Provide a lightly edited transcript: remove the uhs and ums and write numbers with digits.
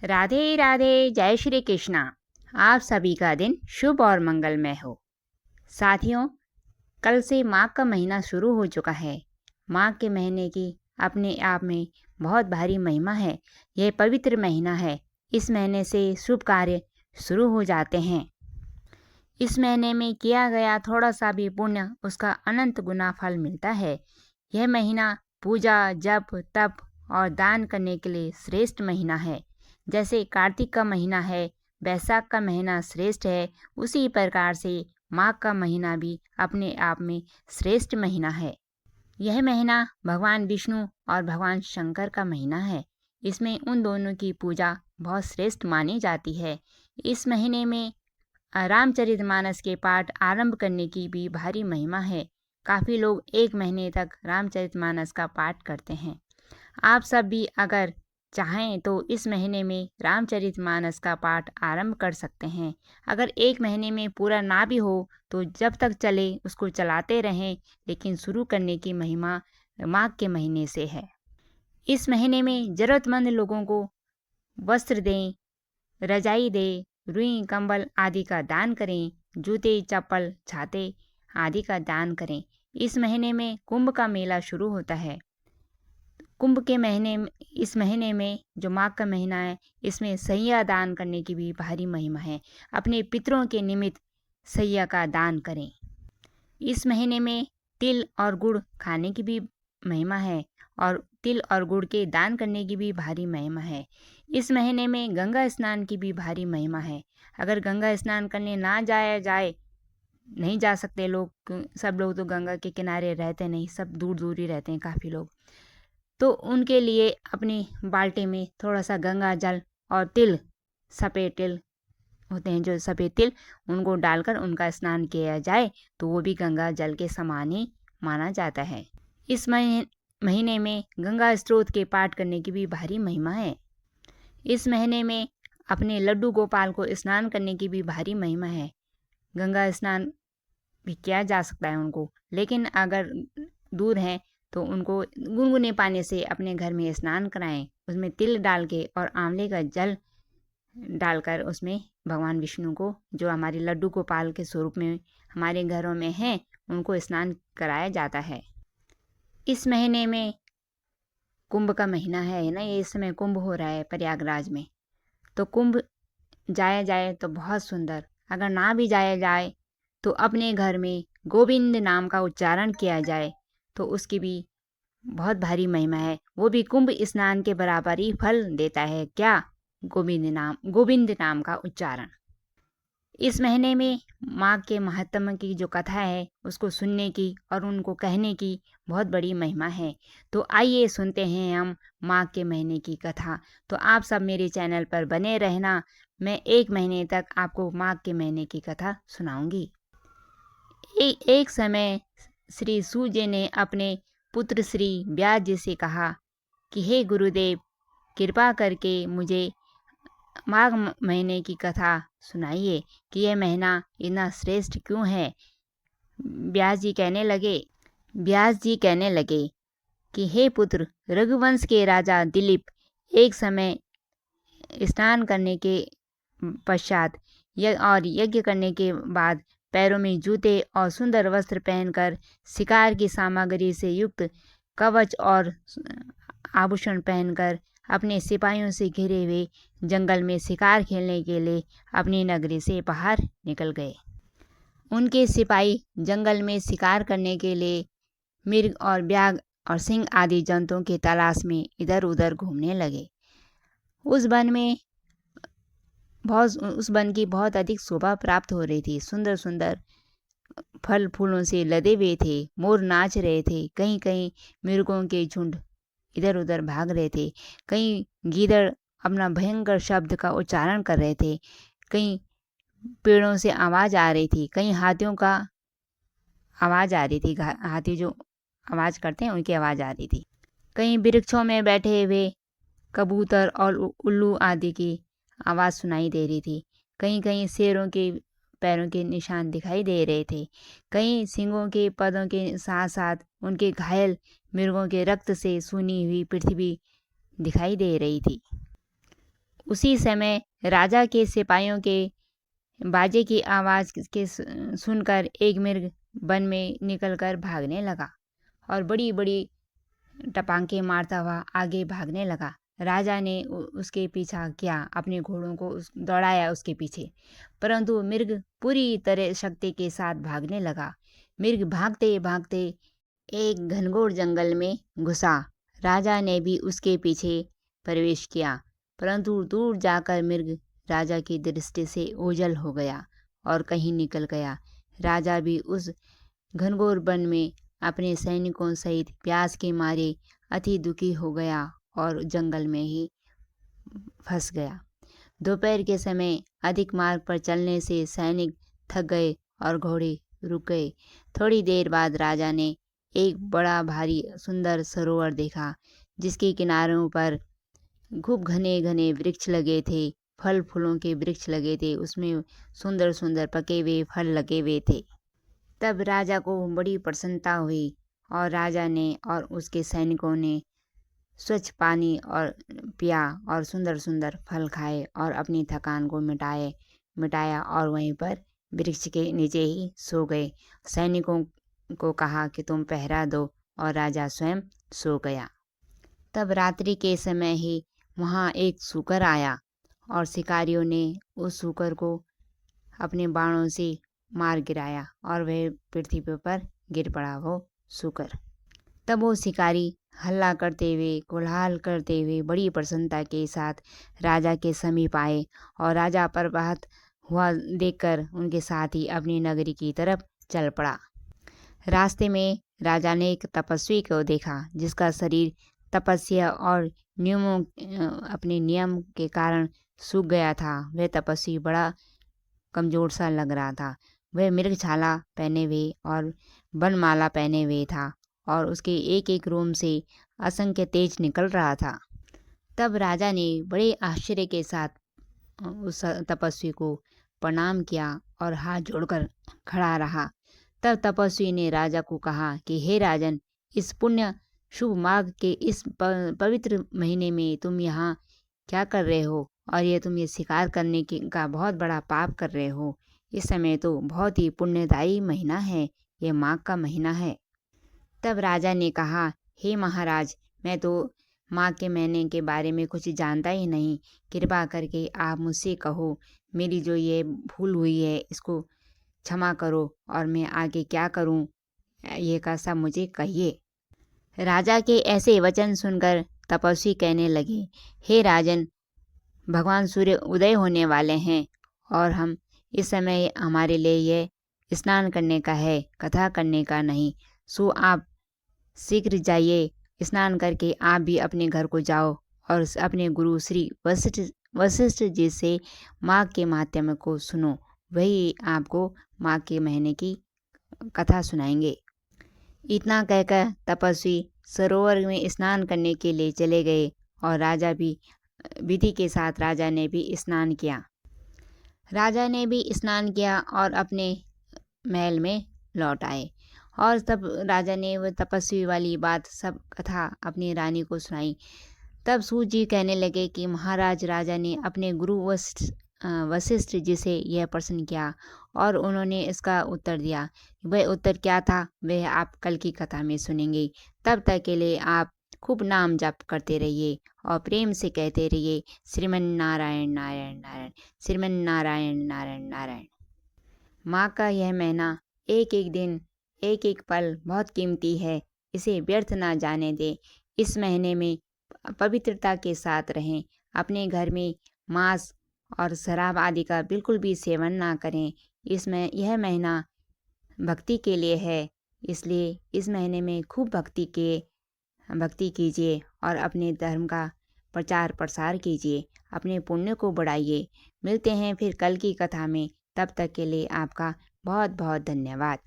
राधे राधे, जय श्री कृष्णा। आप सभी का दिन शुभ और मंगलमय हो। साथियों, कल से माघ का महीना शुरू हो चुका है। माघ के महीने की अपने आप में बहुत भारी महिमा है। यह पवित्र महीना है। इस महीने से शुभ कार्य शुरू हो जाते हैं। इस महीने में किया गया थोड़ा सा भी पुण्य उसका अनंत गुना फल मिलता है। यह महीना पूजा, जप, तप और दान करने के लिए श्रेष्ठ महीना है। जैसे कार्तिक का महीना है, बैसाख का महीना श्रेष्ठ है, उसी प्रकार से माघ का महीना भी अपने आप में श्रेष्ठ महीना है। यह महीना भगवान विष्णु और भगवान शंकर का महीना है। इसमें उन दोनों की पूजा बहुत श्रेष्ठ मानी जाती है। इस महीने में रामचरितमानस के पाठ आरंभ करने की भी भारी महिमा है। काफ़ी लोग एक महीने तक रामचरितमानस का पाठ करते हैं। आप सब भी अगर चाहें तो इस महीने में रामचरितमानस का पाठ आरंभ कर सकते हैं। अगर एक महीने में पूरा ना भी हो तो जब तक चले उसको चलाते रहें, लेकिन शुरू करने की महिमा माघ के महीने से है। इस महीने में ज़रूरतमंद लोगों को वस्त्र दें, रजाई दें, रुई, कंबल आदि का दान करें, जूते, चप्पल, छाते आदि का दान करें। इस महीने में कुंभ का मेला शुरू होता है। कुंभ के महीने में, इस महीने में जो माघ का महीना है, इसमें सैया दान करने की भी भारी महिमा है। अपने पितरों के निमित्त सैया का दान करें। इस महीने में तिल और गुड़ खाने की भी महिमा है और तिल और गुड़ के दान करने की भी भारी महिमा है। इस महीने में गंगा स्नान की भी भारी महिमा है। अगर गंगा स्नान करने ना जाया जाए, नहीं जा सकते लोग, सब लोग तो गंगा के किनारे रहते नहीं, सब दूर दूर ही रहते हैं काफ़ी लोग, तो उनके लिए अपनी बाल्टी में थोड़ा सा गंगा जल और तिल, सफ़ेद तिल होते हैं जो सफ़ेद तिल, उनको डालकर उनका स्नान किया जाए तो वो भी गंगा जल के समान ही माना जाता है। इस महीने में गंगा स्त्रोत के पाठ करने की भी भारी महिमा है। इस महीने में अपने लड्डू गोपाल को स्नान करने की भी भारी महिमा है। गंगा स्नान भी किया जा सकता है उनको, लेकिन अगर दूर हैं तो उनको गुनगुने पानी से अपने घर में स्नान कराएं। उसमें तिल डाल के और आंवले का जल डालकर उसमें भगवान विष्णु को, जो हमारे लड्डू गोपाल के स्वरूप में हमारे घरों में हैं, उनको स्नान कराया जाता है। इस महीने में कुंभ का महीना है ना, ये इस समय कुंभ हो रहा है प्रयागराज में, तो कुंभ जाया जाए तो बहुत सुंदर। अगर ना भी जाया जाए तो अपने घर में गोविंद नाम का उच्चारण किया जाए तो उसकी भी बहुत भारी महिमा है। वो भी कुंभ स्नान के बराबर ही फल देता है। क्या? गोविंद नाम का उच्चारण। इस महीने में माँ के महात्म्य की जो कथा है उसको सुनने की और उनको कहने की बहुत बड़ी महिमा है। तो आइए सुनते हैं हम माँ के महीने की कथा। तो आप सब मेरे चैनल पर बने रहना। मैं एक महीने तक आपको माँ के महीने की कथा सुनाऊंगी। एक समय श्री सूर्य ने अपने पुत्र श्री व्यास जी से कहा कि हे गुरुदेव, कृपा करके मुझे माघ महीने की कथा सुनाइए कि यह महीना इतना श्रेष्ठ क्यों है। व्यास जी कहने लगे कि हे पुत्र, रघुवंश के राजा दिलीप एक समय स्नान करने के पश्चात यज्ञ करने के बाद पैरों में जूते और सुंदर वस्त्र पहनकर शिकार की सामग्री से युक्त कवच और आभूषण पहनकर अपने सिपाहियों से घिरे हुए जंगल में शिकार खेलने के लिए अपनी नगरी से बाहर निकल गए। उनके सिपाही जंगल में शिकार करने के लिए मिर्ग और ब्याघ और सिंह आदि जंतुओं की तलाश में इधर उधर घूमने लगे। उस वन की बहुत अधिक शोभा प्राप्त हो रही थी। सुंदर सुंदर फल फूलों से लदे हुए थे। मोर नाच रहे थे। कहीं कहीं मृगों के झुंड इधर उधर भाग रहे थे। कहीं गीदड़ अपना भयंकर शब्द का उच्चारण कर रहे थे। कहीं पेड़ों से आवाज़ आ रही थी। कहीं हाथियों का आवाज़ आ रही थी। हाथी जो आवाज़ करते हैं उनकी आवाज़ आ रही थी। कहीं वृक्षों में बैठे हुए कबूतर और उल्लू आदि की आवाज़ सुनाई दे रही थी। कहीं कहीं शेरों के पैरों के निशान दिखाई दे रहे थे। कहीं सिंहों के पदों के साथ साथ उनके घायल मृगों के रक्त से सूनी हुई पृथ्वी दिखाई दे रही थी। उसी समय राजा के सिपाहियों के बाजे की आवाज़ के सुनकर एक मिर्ग वन में निकलकर भागने लगा और बड़ी बड़ी टपांके मारता हुआ आगे भागने लगा। राजा ने उसके पीछा किया, अपने घोड़ों को दौड़ाया उसके पीछे, परंतु मिर्ग पूरी तरह शक्ति के साथ भागने लगा। मिर्ग भागते भागते एक घनघोर जंगल में घुसा। राजा ने भी उसके पीछे प्रवेश किया, परंतु दूर जाकर मिर्ग राजा की दृष्टि से ओझल हो गया और कहीं निकल गया। राजा भी उस घनघोर वन में अपने सैनिकों सहित प्यास के मारे अति दुखी हो गया और जंगल में ही फंस गया। दोपहर के समय अधिक मार्ग पर चलने से सैनिक थक गए और घोड़े रुक गए। थोड़ी देर बाद राजा ने एक बड़ा भारी सुंदर सरोवर देखा, जिसके किनारों पर खूब घने घने वृक्ष लगे थे, फल फूलों के वृक्ष लगे थे, उसमें सुंदर सुंदर पके हुए फल लगे हुए थे। तब राजा को बड़ी प्रसन्नता हुई और राजा ने और उसके सैनिकों ने स्वच्छ पानी और पिया और सुंदर सुंदर फल खाए और अपनी थकान को मिटाया और वहीं पर वृक्ष के नीचे ही सो गए। सैनिकों को कहा कि तुम पहरा दो और राजा स्वयं सो गया। तब रात्रि के समय ही वहाँ एक सूकर आया और शिकारियों ने उस सूकर को अपने बाणों से मार गिराया और वह पृथ्वी पर गिर पड़ा वो सूकर। तब वो शिकारी हल्ला करते हुए, कोलाहल करते हुए बड़ी प्रसन्नता के साथ राजा के समीप आए और राजा पर बात हुआ देखकर उनके साथ ही अपनी नगरी की तरफ चल पड़ा। रास्ते में राजा ने एक तपस्वी को देखा, जिसका शरीर तपस्या और अपने नियम के कारण सूख गया था। वह तपस्वी बड़ा कमजोर सा लग रहा था। वह मृगछाला पहने हुए और बनमाला पहने हुए था और उसके एक एक रोम से असंख्य तेज निकल रहा था। तब राजा ने बड़े आश्चर्य के साथ उस तपस्वी को प्रणाम किया और हाथ जोड़कर खड़ा रहा। तब तपस्वी ने राजा को कहा कि हे राजन, इस पुण्य शुभ माघ के इस पवित्र महीने में तुम यहाँ क्या कर रहे हो, और ये तुम ये शिकार करने का बहुत बड़ा पाप कर रहे हो। इस समय तो बहुत ही पुण्यदायी महीना है, ये माघ का महीना है। तब राजा ने कहा, हे महाराज, मैं तो माघ के महीने के बारे में कुछ जानता ही नहीं। कृपा करके आप मुझसे कहो, मेरी जो ये भूल हुई है इसको क्षमा करो और मैं आगे क्या करूं, ये का सब मुझे कहिए। राजा के ऐसे वचन सुनकर तपस्वी कहने लगे, हे राजन, भगवान सूर्य उदय होने वाले हैं और हम इस समय हमारे लिए ये स्नान करने का है, कथा करने का नहीं। सो आप शीघ्र जाइए, स्नान करके आप भी अपने घर को जाओ और अपने गुरु श्री वशिष्ठ जी से माघ के महात्म्य को सुनो। वही आपको माघ के महीने की कथा सुनाएंगे। इतना कहकर तपस्वी सरोवर में स्नान करने के लिए चले गए और राजा भी विधि के साथ राजा ने भी स्नान किया। राजा ने भी स्नान किया और अपने महल में लौट आए और तब राजा ने वह तपस्वी वाली बात सब कथा अपनी रानी को सुनाई। तब सूत जी कहने लगे कि महाराज, राजा ने अपने गुरु वशिष्ठ जी से यह प्रश्न किया और उन्होंने इसका उत्तर दिया। वह उत्तर क्या था वह आप कल की कथा में सुनेंगे। तब तक के लिए आप खूब नाम जप करते रहिए और प्रेम से कहते रहिए, श्रीमन नारायण नारायण नारायण, श्रीमन नारायण नारायण नारायण। माँ का यह महीना, एक एक दिन, एक एक पल बहुत कीमती है, इसे व्यर्थ ना जाने दें। इस महीने में पवित्रता के साथ रहें। अपने घर में मांस और शराब आदि का बिल्कुल भी सेवन ना करें। इसमें यह महीना भक्ति के लिए है, इसलिए इस महीने में खूब भक्ति कीजिए और अपने धर्म का प्रचार प्रसार कीजिए, अपने पुण्य को बढ़ाइए। मिलते हैं फिर कल की कथा में, तब तक के लिए आपका बहुत बहुत धन्यवाद।